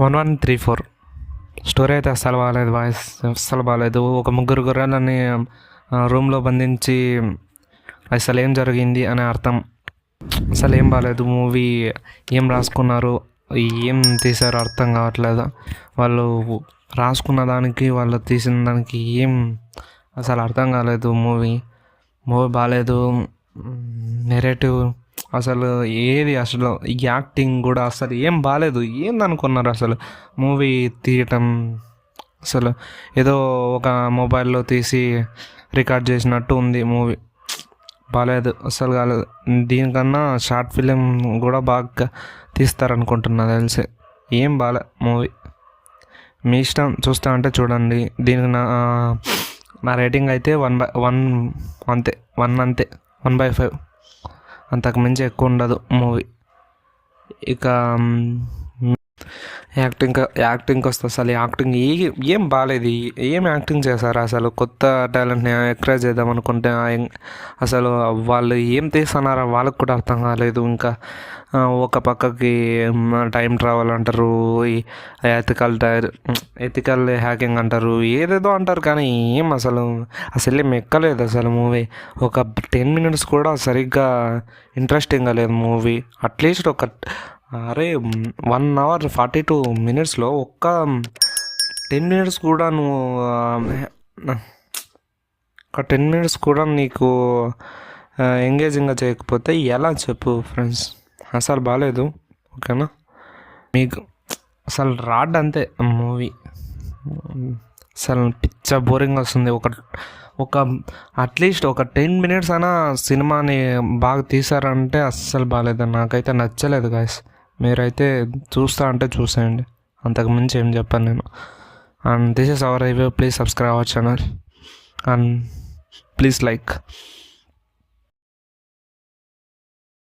1134 story అయితే అస్సలు బాగాలేదు వాయిస్, అస్సలు బాగాలేదు. ఒక ముగ్గురు గొర్రెలని రూమ్లో బంధించి అసలు ఏం జరిగింది అనే అర్థం. అసలు ఏం బాగాలేదు మూవీ. ఏం రాసుకున్నారు, ఏం తీశారో అర్థం కావట్లేదు. వాళ్ళు రాసుకున్న దానికి వాళ్ళు తీసిన దానికి ఏం అసలు అర్థం కాలేదు. మూవీ బాగాలేదు. నెరేటివ్ అసలు ఏది, అసలు యాక్టింగ్ కూడా అసలు ఏం బాగాలేదు. ఏందనుకున్నారు అసలు మూవీ తీయటం? అసలు ఏదో ఒక మొబైల్లో తీసి రికార్డ్ చేసినట్టు ఉంది మూవీ. బాగాలేదు, అసలు కాలేదు. దీనికన్నా షార్ట్ ఫిలిం కూడా బాగా తీస్తారనుకుంటున్నా తెలిసి. ఏం బాగాలే మూవీ. మీ ఇష్టం, చూస్తా అంటే చూడండి. దీనికి నా రేటింగ్ అయితే 1/1 అంతే. 1/5. అంతకు మించి ఎక్కువ ఉండదు మూవీ. ఇక యాక్టింగ్కి వస్తే అసలు యాక్టింగ్ ఏం బాగాలేదు. ఏం యాక్టింగ్ చేశారు అసలు? కొత్త టాలెంట్ని ఎంకరేజ్ చేద్దాం అనుకుంటే అసలు వాళ్ళు ఏం తీస్తున్నారో వాళ్ళకి కూడా అర్థం కాలేదు. ఇంకా ఒక పక్కకి టైం ట్రావెల్ అంటారు, ఎథికల్ హ్యాకింగ్ అంటారు, ఏదేదో అంటారు. కానీ ఏం అసలు ఏం ఎక్కలేదు అసలు మూవీ. ఒక 10 minutes కూడా సరిగ్గా ఇంట్రెస్టింగ్గా లేదు మూవీ. అట్లీస్ట్ ఒక 1 hour 42 minutesలో ఒక్క 10 minutes కూడా నువ్వు ఒక 10 minutes కూడా నీకు ఎంగేజింగ్గా చేయకపోతే ఎలా చెప్పు ఫ్రెండ్స్? అసలు బాగాలేదు. ఓకేనా? మీకు అసలు రాడ్ అంతే మూవీ. అసలు పిచ్చ బోరింగ్ వస్తుంది. ఒక అట్లీస్ట్ ఒక 10 minutes అయినా సినిమాని బాగా తీసారంటే అస్సలు బాగాలేదు. నాకైతే నచ్చలేదు గాయస్. మీరైతే చూస్తా అంటే చూసేయండి, అంతకు మించి ఏం చెప్పాను నేను. And this is our review. Please subscribe our channel and please like.